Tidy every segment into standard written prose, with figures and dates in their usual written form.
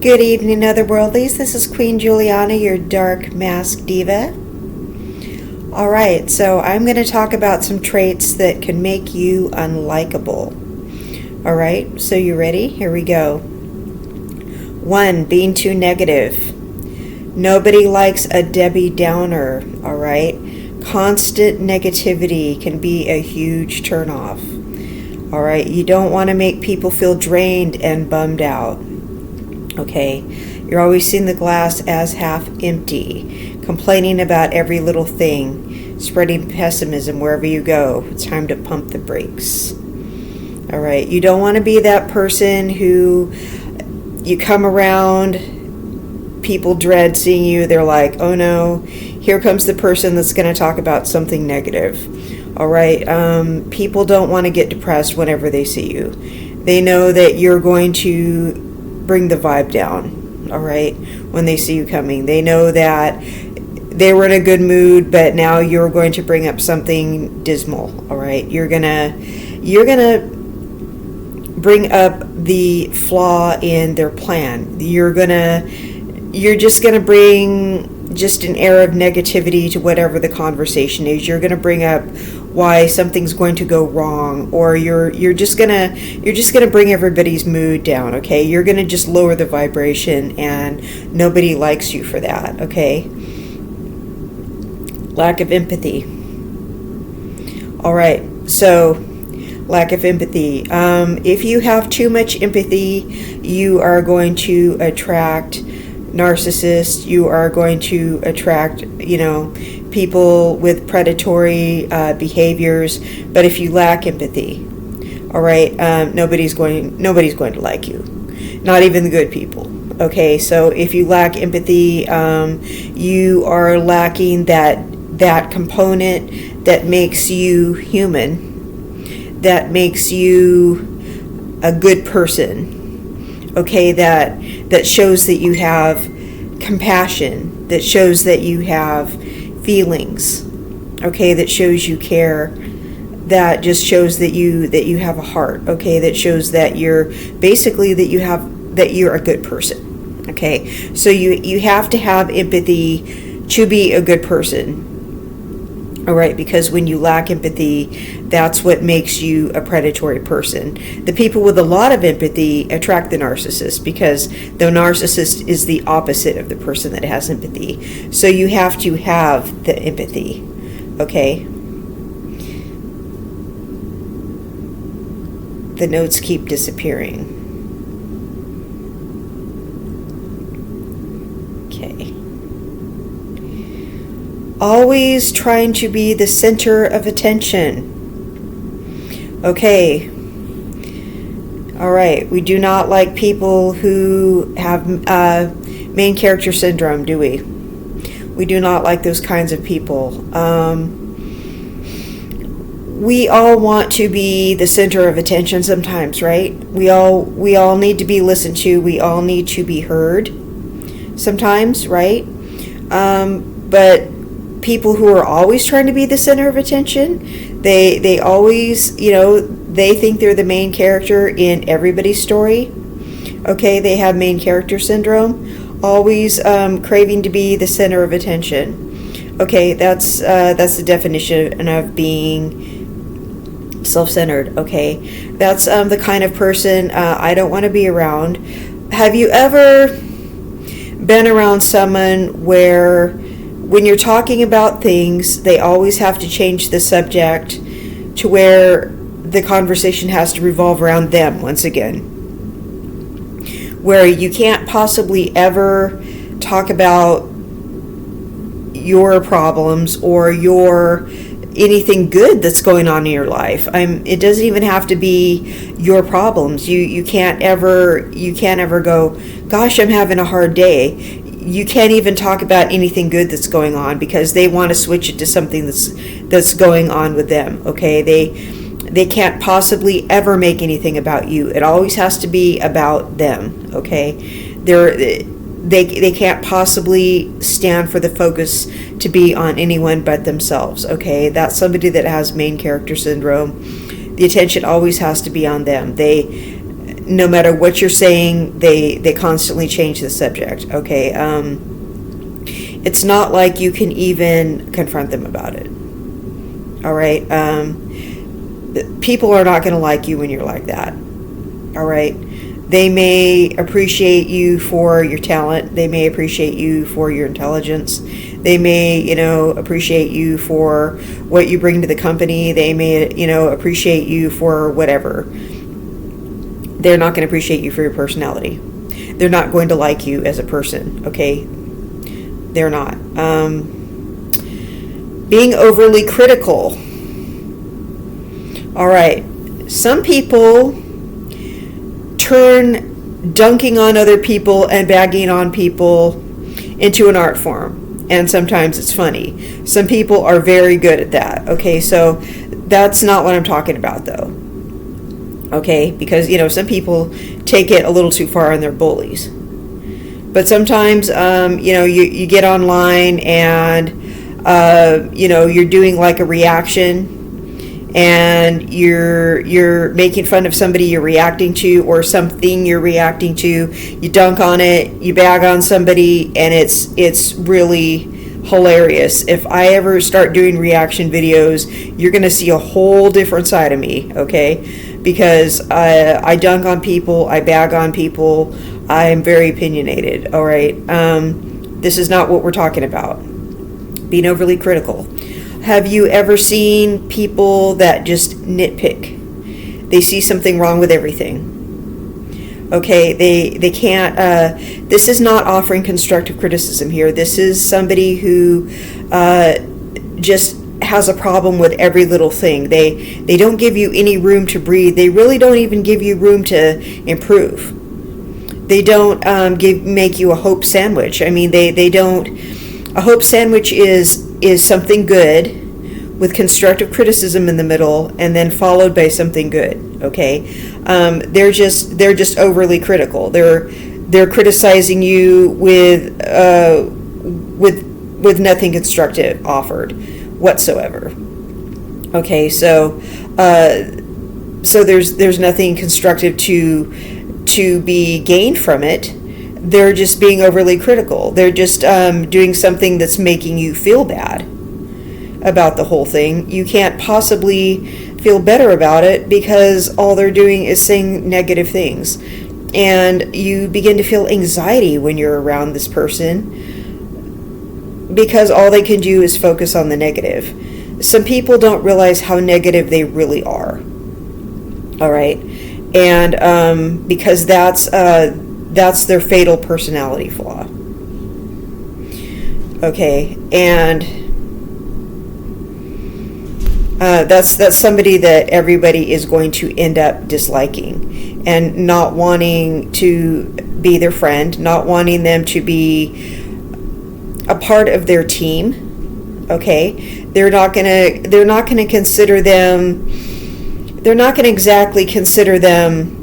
Good evening, Otherworldlies. This is Queen Juliana, your dark mask diva. Alright, so I'm going to talk about some traits that can make you unlikable. Alright, so you ready? Here we go. 1. Being too negative. Nobody likes a Debbie Downer, alright? Constant negativity can be a huge turnoff. Alright, you don't want to make people feel drained and bummed out. Okay, you're always seeing the glass as half empty, complaining about every little thing, spreading pessimism wherever you go. It's time to pump the brakes. All right, you don't want to be that person who you come around, people dread seeing you. They're like, oh no, here comes the person that's going to talk about something negative. All right, people don't want to get depressed whenever they see you. They know that you're going to bring the vibe down, all right, when they see you coming. They know that they were in a good mood, but now you're going to bring up something dismal, all right? You're gonna bring up the flaw in their plan. You're just gonna bring just an air of negativity to whatever the conversation is. You're gonna bring up why something's going to go wrong, or you're just gonna bring everybody's mood down, okay? You're gonna just lower the vibration, and nobody likes you for that, okay? Lack of empathy. All right, so lack of empathy. If you have too much empathy, you are going to attract narcissists. You are going to attract, people with predatory behaviors. But if you lack empathy, all right, nobody's going to like you, not even the good people. Okay, so if you lack empathy, you are lacking that component that makes you human, that makes you a good person. Okay, that shows that you have compassion, that shows that you have feelings, okay, that shows you care, that just shows that you have a heart, okay, that shows that you're a good person. Okay, so you have to have empathy to be a good person. All right, because when you lack empathy, that's what makes you a predatory person. The people with a lot of empathy attract the narcissist, because the narcissist is the opposite of the person that has empathy. So you have to have the empathy, okay? The notes keep disappearing. Okay. Always trying to be the center of attention. Okay. All right. We do not like people who have main character syndrome, do we? We do not like those kinds of people. We all want to be the center of attention sometimes, right? We all need to be listened to. We all need to be heard sometimes, right? But people who are always trying to be the center of attention, they always, they think they're the main character in everybody's story. Okay, they have main character syndrome, always craving to be the center of attention. Okay, that's the definition of being self-centered. Okay, that's the kind of person I don't want to be around. Have you ever been around someone where when you're talking about things, they always have to change the subject to where the conversation has to revolve around them once again? Where you can't possibly ever talk about your problems or anything good that's going on in your life. It doesn't even have to be your problems. You can't ever go, gosh, I'm having a hard day. You can't even talk about anything good that's going on, because they want to switch it to something that's going on with them. Okay, they can't possibly ever make anything about you. It always has to be about them. Okay, they can't possibly stand for the focus to be on anyone but themselves. Okay, that's somebody that has main character syndrome. The attention always has to be on them. no matter what you're saying, they constantly change the subject. Okay, it's not like you can even confront them about it. All right, people are not going to like you when you're like that. All right, they may appreciate you for your talent. They may appreciate you for your intelligence. They may, appreciate you for what you bring to the company. They may, appreciate you for whatever. They're not going to appreciate you for your personality. They're not going to like you as a person, okay? They're not. Being overly critical. All right. Some people turn dunking on other people and bagging on people into an art form. And sometimes it's funny. Some people are very good at that. Okay, so that's not what I'm talking about, though. Okay, because, some people take it a little too far and they're bullies. But sometimes, you get online and, you're doing like a reaction, and you're making fun of somebody you're reacting to or something you're reacting to. You dunk on it, you bag on somebody, and it's really hilarious. If I ever start doing reaction videos, you're going to see a whole different side of me, okay? Because I dunk on people, I bag on people, I'm very opinionated, all right? This is not what we're talking about. Being overly critical. Have you ever seen people that just nitpick? They see something wrong with everything. Okay, they can't, this is not offering constructive criticism here. This is somebody who just has a problem with every little thing. They don't give you any room to breathe. They really don't even give you room to improve. They don't make you a hope sandwich. I mean, they don't. A hope sandwich is something good with constructive criticism in the middle, and then followed by something good. Okay, they're just overly critical. They're criticizing you with nothing constructive offered whatsoever. Okay, so there's nothing constructive to be gained from it. They're just being overly critical. They're just doing something that's making you feel bad about the whole thing. You can't possibly feel better about it because all they're doing is saying negative things. And you begin to feel anxiety when you're around this person because all they can do is focus on the negative. Some people don't realize how negative they really are. All right? And because that's their fatal personality flaw. Okay, and that's somebody that everybody is going to end up disliking and not wanting to be their friend, not wanting them to be a part of their team. Okay, they're not gonna consider them. They're not gonna exactly consider them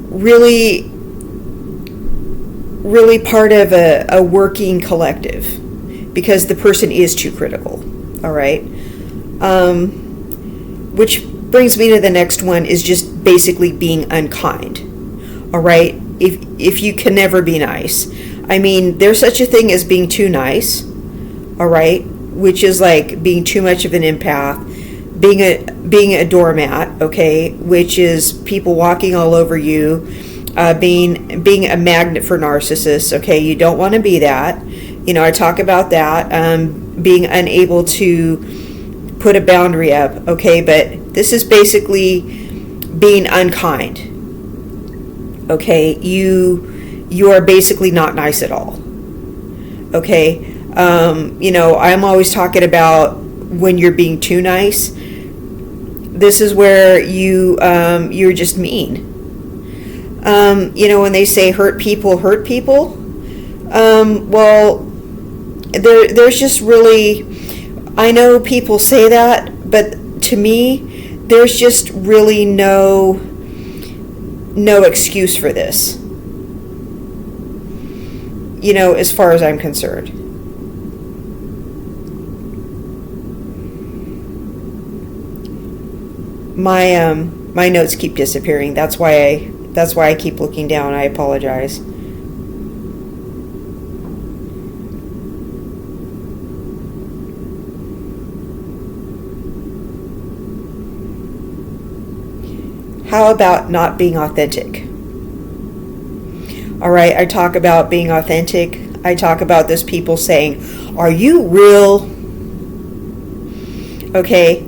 really part of a working collective, because the person is too critical. All right, which brings me to the next one, is just basically being unkind. All right, if you can never be nice. I mean, there's such a thing as being too nice. All right, which is like being too much of an empath, being a doormat. Okay, which is people walking all over you, being a magnet for narcissists. Okay, you don't want to be that. I talk about that, being unable to put a boundary up. Okay, but this is basically being unkind. Okay, you are basically not nice at all. Okay, I'm always talking about when you're being too nice. This is where you're just mean. When they say hurt people, well, there's just really, I know people say that, but to me, there's just really no excuse for this, as far as I'm concerned. my notes keep disappearing. That's why I keep looking down. I apologize. How about not being authentic? All right, I talk about being authentic. I talk about those people saying, "Are you real?" Okay,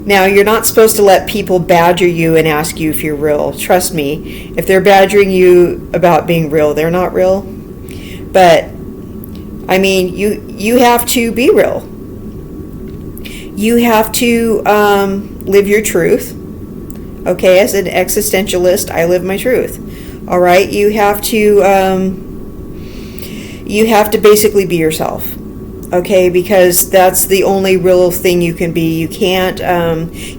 now you're not supposed to let people badger you and ask you if you're real. Trust me, if they're badgering you about being real, they're not real. But, I mean, you have to be real. You have to live your truth. Okay, as an existentialist, I live my truth. All right, you have to basically be yourself. Okay, because that's the only real thing you can be. You can't.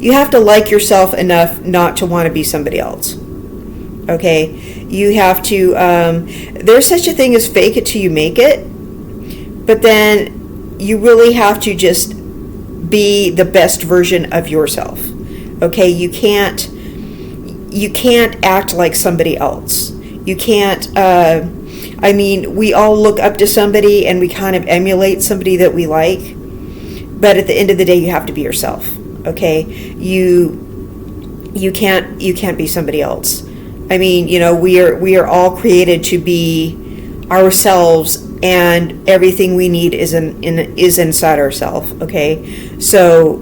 You have to like yourself enough not to want to be somebody else. Okay, you have to. There's such a thing as fake it till you make it, but then you really have to just be the best version of yourself. Okay, you can't act like somebody else. You can't, I mean, we all look up to somebody and we kind of emulate somebody that we like, but at the end of the day, you have to be yourself. Okay, you can't be somebody else. I mean, you know, we are all created to be ourselves, and everything we need is inside ourselves. Okay, so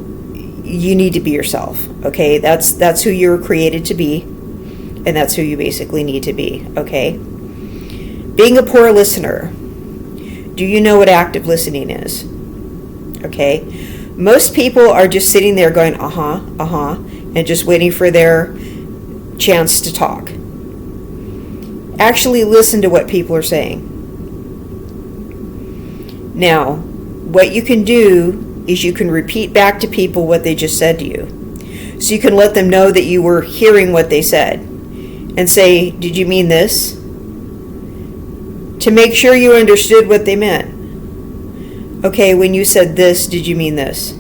you need to be yourself. Okay, that's who you're created to be, and that's who you basically need to be. Okay, being a poor listener. Do you know what active listening is? Okay, most people are just sitting there going and just waiting for their chance to talk. Actually listen to what people are saying. Now, what you can do is you can repeat back to people what they just said to you. So you can let them know that you were hearing what they said and say, "Did you mean this?" To make sure you understood what they meant. Okay, when you said this, did you mean this?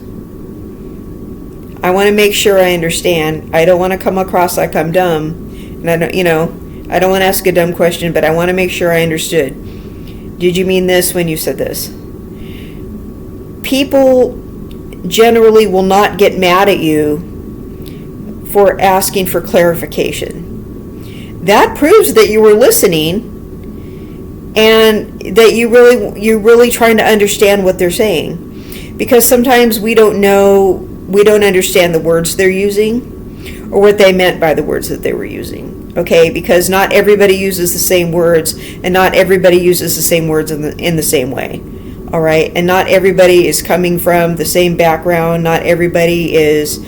I want to make sure I understand. I don't want to come across like I'm dumb, and I don't want to ask a dumb question, but I want to make sure I understood. Did you mean this when you said this? People generally will not get mad at you for asking for clarification. That proves that you were listening and that you're really trying to understand what they're saying. Because sometimes we don't understand the words they're using or what they meant by the words that they were using. Okay, because not everybody uses the same words, and not everybody uses the same words in the same way. All right, and not everybody is coming from the same background. Not everybody is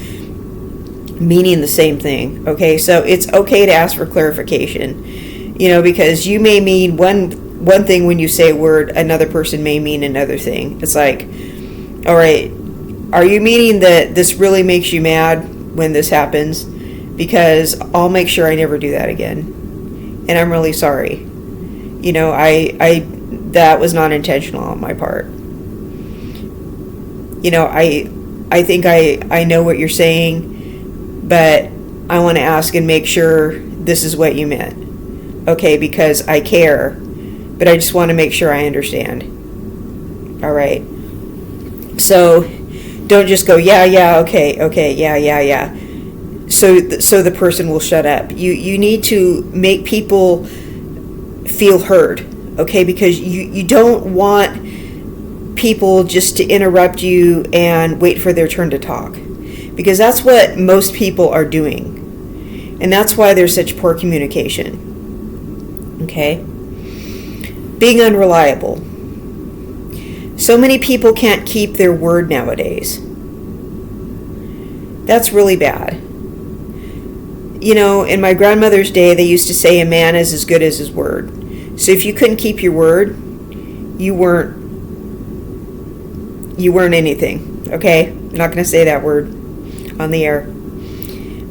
meaning the same thing. Okay, so it's okay to ask for clarification. You know, because you may mean one thing when you say a word, another person may mean another thing. It's like, all right, are you meaning that this really makes you mad when this happens? Because I'll make sure I never do that again, and I'm really sorry. You know, I that was not intentional on my part. You know, I think I know what you're saying, but I want to ask and make sure this is what you meant. Okay, because I care, but I just want to make sure I understand. All right. So don't just go, yeah, okay, yeah. So the person will shut up. You need to make people feel heard, okay? Because you don't want people just to interrupt you and wait for their turn to talk. Because that's what most people are doing. And that's why there's such poor communication. Okay? Being unreliable. So many people can't keep their word nowadays. That's really bad. You know, in my grandmother's day, they used to say a man is as good as his word. So if you couldn't keep your word, you weren't anything. Okay? I'm not going to say that word on the air.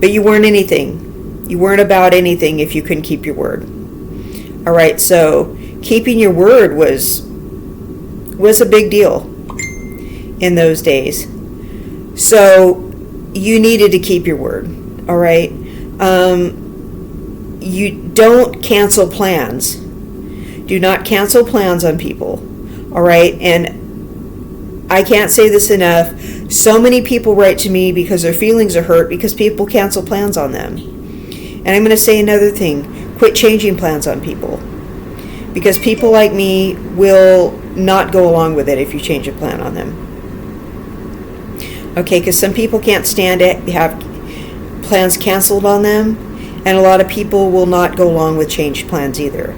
But you weren't anything. You weren't about anything if you couldn't keep your word. All right, so keeping your word was a big deal in those days. So you needed to keep your word. All right. You don't cancel plans. Do not cancel plans on people. All right. And I can't say this enough. So many people write to me because their feelings are hurt because people cancel plans on them. And I'm going to say another thing. Quit changing plans on people. Because people like me will not go along with it if you change a plan on them. Okay, because some people can't stand it, have plans canceled on them, and a lot of people will not go along with changed plans either.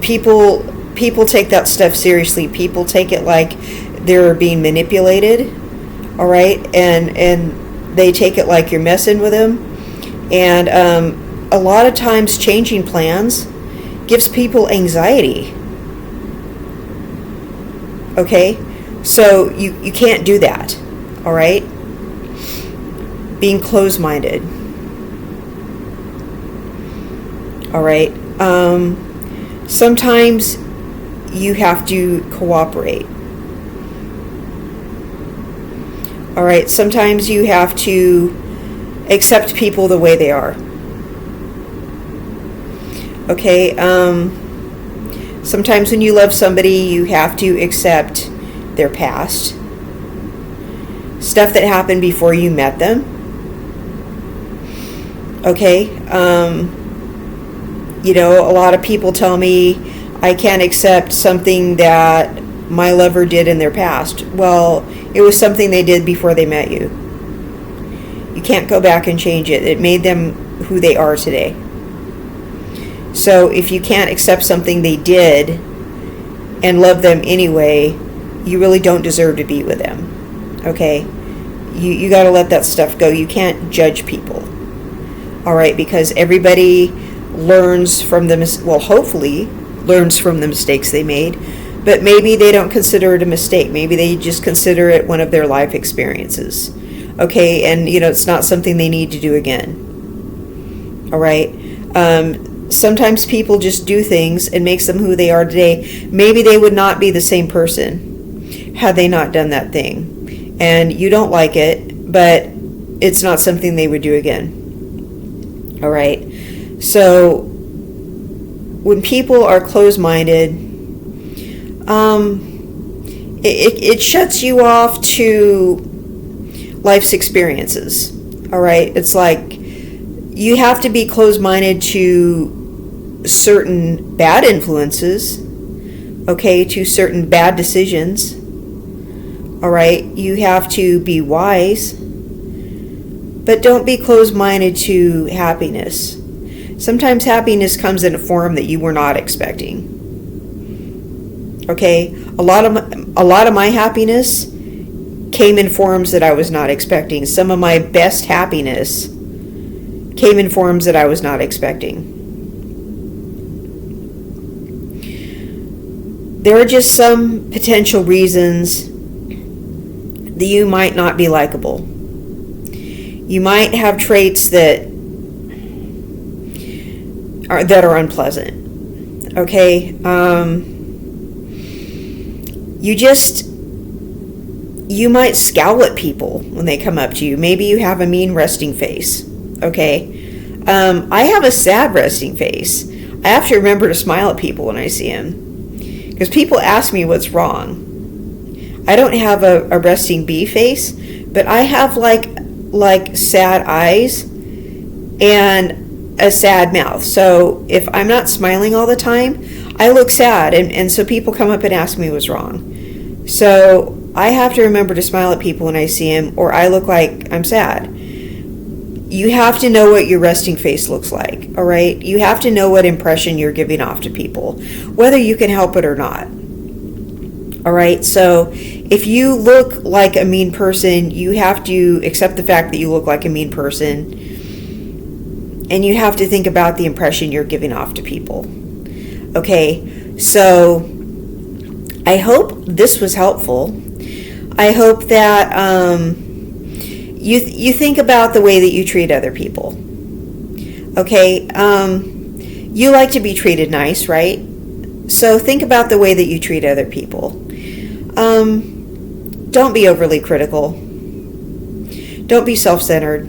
People take that stuff seriously. People take it like they're being manipulated, all right, and they take it like you're messing with them. And a lot of times changing plans gives people anxiety. Okay? So you can't do that. All right? Being closed-minded. All right? Sometimes you have to cooperate. All right? Sometimes you have to accept people the way they are. Okay, sometimes when you love somebody, you have to accept their past, stuff that happened before you met them. Okay, a lot of people tell me I can't accept something that my lover did in their past. Well, it was something they did before they met you. You can't go back and change it. It made them who they are today. So if you can't accept something they did and love them anyway, you really don't deserve to be with them. Okay? You got to let that stuff go. You can't judge people. All right? Because everybody learns from hopefully learns from the mistakes they made, but maybe they don't consider it a mistake. Maybe they just consider it one of their life experiences. Okay? And, it's not something they need to do again. All right? Sometimes people just do things and makes them who they are today. Maybe they would not be the same person had they not done that thing. And you don't like it, but it's not something they would do again. All right. So when people are closed-minded, it shuts you off to life's experiences. All right. It's like you have to be closed-minded to certain bad influences, okay, to certain bad decisions. All right, you have to be wise, but don't be closed-minded to happiness. Sometimes happiness comes in a form that you were not expecting. Okay, a lot of my happiness came in forms that I was not expecting. Some of my best happiness came in forms that I was not expecting. There are just some potential reasons that you might not be likable. You might have traits that are unpleasant. Okay? You might scowl at people when they come up to you. Maybe you have a mean resting face. Okay? I have a sad resting face. I have to remember to smile at people when I see them. Because people ask me what's wrong. I don't have a resting bee face, but I have like sad eyes and a sad mouth. So if I'm not smiling all the time, I look sad. And so people come up and ask me what's wrong. So I have to remember to smile at people when I see them, or I look like I'm sad. You have to know what your resting face looks like, all right? You have to know what impression you're giving off to people, whether you can help it or not. All right? So if you look like a mean person, you have to accept the fact that you look like a mean person, and you have to think about the impression you're giving off to people. Okay? So I hope this was helpful. I hope that you think about the way that you treat other people. Okay, you like to be treated nice, right? So think about the way that you treat other people. Don't be overly critical. Don't be self-centered.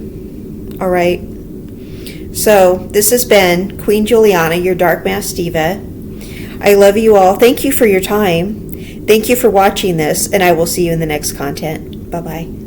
All right. So this has been Queen Juliana, your Dark Mask Diva. I love you all. Thank you for your time. Thank you for watching this, and I will see you in the next content. Bye-bye.